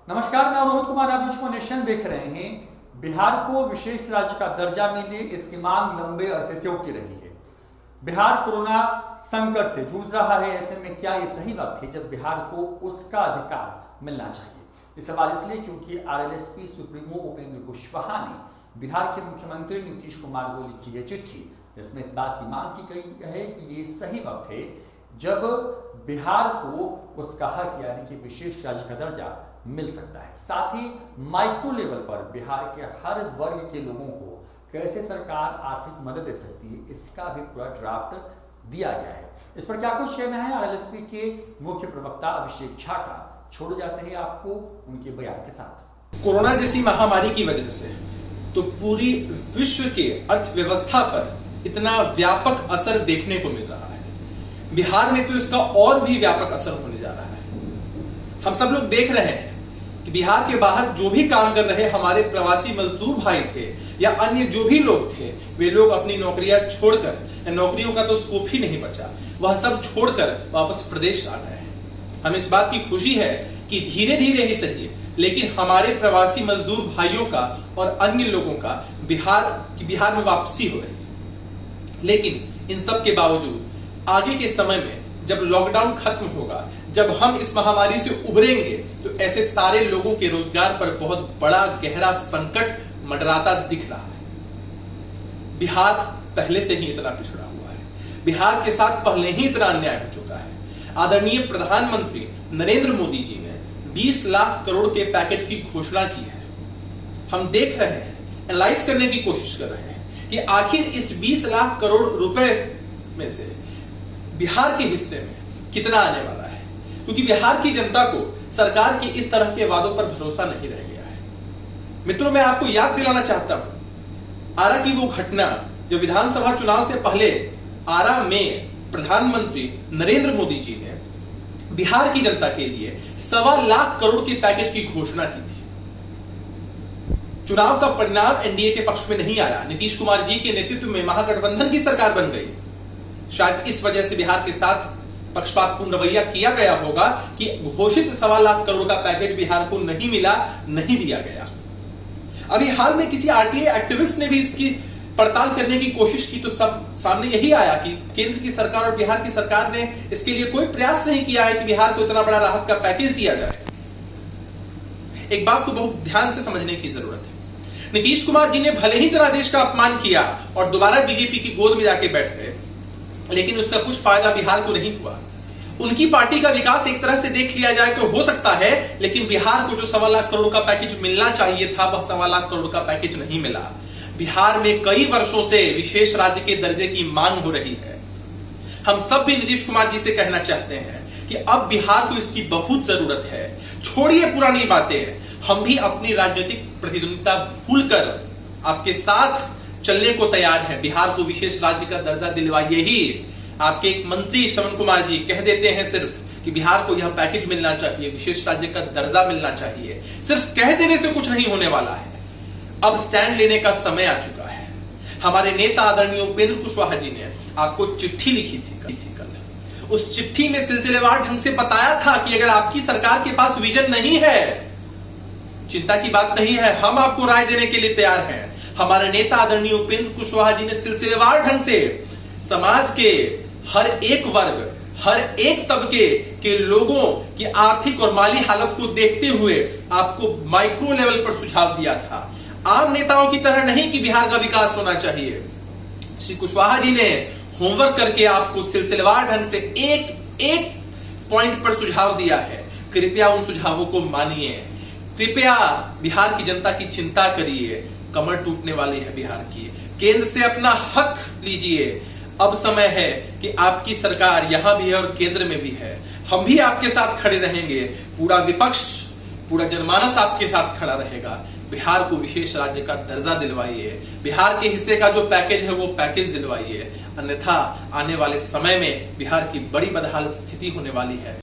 नमस्कार, मैं रोहित कुमार। आप न्यूज नेशन देख रहे हैं। बिहार को विशेष राज्य का दर्जा मिले, इसकी मांग लंबे अरसे से उठती रही है। बिहार कोरोना संकट से जूझ रहा है। ऐसे में क्या ये सही वक्त है जब बिहार को उसका अधिकार मिलना चाहिए? ये सवाल इसलिए क्योंकि आरएलएसपी सुप्रीमो उपेंद्र कुशवाहा ने बिहार के मुख्यमंत्री नीतीश कुमार को लिखी है चिट्ठी, जिसमें इस बात की मांग की गई है कि ये सही वक्त है जब बिहार को उसका हक यानी कि विशेष राज्य का दर्जा मिल सकता है। साथ ही माइक्रो लेवल पर बिहार के हर वर्ग के लोगों को कैसे सरकार आर्थिक मदद दे सकती है, इसका भी पूरा ड्राफ्ट दिया गया है। इस पर क्या कुछ कहना है आरएलएसपी के मुख्य प्रवक्ता अभिषेक झा का, छोड़ जाते हैं आपको उनके बयान के साथ। कोरोना जैसी महामारी की वजह से तो पूरी विश्व के अर्थव्यवस्था पर इतना व्यापक असर देखने को मिल रहा है। बिहार में तो इसका और भी व्यापक असर होने जा रहा है। हम सब लोग देख रहे हैं कि बिहार के बाहर जो भी काम कर रहे हमारे प्रवासी मजदूर भाई थे या अन्य जो भी लोग थे, वे लोग अपनी नौकरियां छोड़कर, नौकरियों का तो स्कोप ही नहीं बचा, वह सब छोड़कर वापस प्रदेश आ गए हैं। हमें इस बात की खुशी है कि धीरे धीरे ही सही, लेकिन हमारे प्रवासी मजदूर भाइयों का और अन्य लोगों का बिहार में वापसी हो रही है। लेकिन इन सब के बावजूद आगे के समय में जब लॉकडाउन खत्म होगा, जब हम इस महामारी से उबरेंगे, तो ऐसे सारे लोगों के रोजगार पर बहुत बड़ा गहरा संकट मंडराता दिख रहा है। बिहार पहले से ही इतना पिछड़ा हुआ है। बिहार के साथ पहले ही इतना अन्याय हो चुका है। आदरणीय प्रधानमंत्री नरेंद्र मोदी जी ने 20 लाख करोड़ के पैकेज की घोषणा की है। हम देख रहे हैं, एनालाइज करने की कोशिश कर रहे हैं कि आखिर इस 20 लाख करोड़ रुपए में से बिहार के हिस्से में कितना आने वाला है, क्योंकि बिहार की जनता को सरकार के इस तरह के वादों पर भरोसा नहीं रह गया है। मित्रों, मैं आपको याद दिलाना चाहता हूं आरा की वो घटना जो विधानसभा चुनाव से पहले आरा में प्रधानमंत्री नरेंद्र मोदी जी ने बिहार की जनता के लिए 1.25 लाख करोड़ के पैकेज की घोषणा की थी। चुनाव का परिणाम एनडीए के पक्ष में नहीं आया। नीतीश कुमार जी के नेतृत्व में महागठबंधन की सरकार बन गई। शायद इस वजह से बिहार के साथ पक्षपातपूर्ण रवैया किया गया होगा कि घोषित 1.25 लाख करोड़ का पैकेज बिहार को नहीं मिला, नहीं दिया गया। अभी हाल में किसी आरटीआई एक्टिविस्ट ने भी इसकी पड़ताल करने की कोशिश की तो सब सामने यही आया कि केंद्र की सरकार और बिहार की सरकार ने इसके लिए कोई प्रयास नहीं किया है कि बिहार को इतना बड़ा राहत का पैकेज दिया जाए। एक बात को बहुत ध्यान से समझने की जरूरत है। नीतीश कुमार जी ने भले ही जनादेश का अपमान किया और दोबारा बीजेपी की गोद में जाके बैठ गए, लेकिन उसका कुछ फायदा बिहार को नहीं हुआ। उनकी पार्टी का विकास एक तरह से देख लिया जाए तो हो सकता है, लेकिन बिहार को जो 1.25 लाख करोड़ का पैकेज मिलना चाहिए था, वह 1.25 लाख करोड़ का पैकेज नहीं मिला। बिहार में कई वर्षों से विशेष राज्य के दर्जे की मांग हो रही है। हम सब भी नीतीश कुमार जी से कहना चाहते हैं कि अब बिहार को इसकी बहुत जरूरत है। छोड़िए पुरानी बातें, हम भी अपनी राजनीतिक प्रतिद्वंदिता भूलकर आपके साथ चलने को तैयार है। बिहार को विशेष राज्य का दर्जा दिलवाइए ही। आपके एक मंत्री श्रवण कुमार जी कह देते हैं सिर्फ कि बिहार को यह पैकेज मिलना चाहिए, विशेष राज्य का दर्जा मिलना चाहिए। सिर्फ कह देने से कुछ नहीं होने वाला है। अब स्टैंड लेने का समय आ चुका है। हमारे नेता आदरणीय उपेंद्र कुशवाहा जी ने आपको चिट्ठी लिखी थी कल। उस चिट्ठी में सिलसिलेवार ढंग से बताया था कि अगर आपकी सरकार के पास विजन नहीं है, चिंता की बात नहीं है, हम आपको राय देने के लिए तैयार हैं। हमारे नेता आदरणीय उपेंद्र कुशवाहा जी ने सिलसिलेवार ढंग से समाज के हर एक वर्ग, हर एक तबके के लोगों की आर्थिक और माली हालत को देखते हुए आपको माइक्रो लेवल पर सुझाव दिया था। आम नेताओं की तरह नहीं कि बिहार का विकास होना चाहिए। श्री कुशवाहा जी ने होमवर्क करके आपको सिलसिलेवार ढंग से एक एक पॉइंट पर सुझाव दिया है। कृपया उन सुझावों को मानिए। कृपया बिहार की जनता की चिंता करिए। कमर टूटने वाली है बिहार की। केंद्र से अपना हक लीजिए। अब समय है कि आपकी सरकार यहां भी है और केंद्र में भी है। हम भी आपके साथ खड़े रहेंगे। पूरा विपक्ष, पूरा जनमानस आपके साथ खड़ा रहेगा। बिहार को विशेष राज्य का दर्जा दिलवाइए। बिहार के हिस्से का जो पैकेज है वो पैकेज दिलवाइए, अन्यथा आने वाले समय में बिहार की बड़ी बदहाल स्थिति होने वाली है।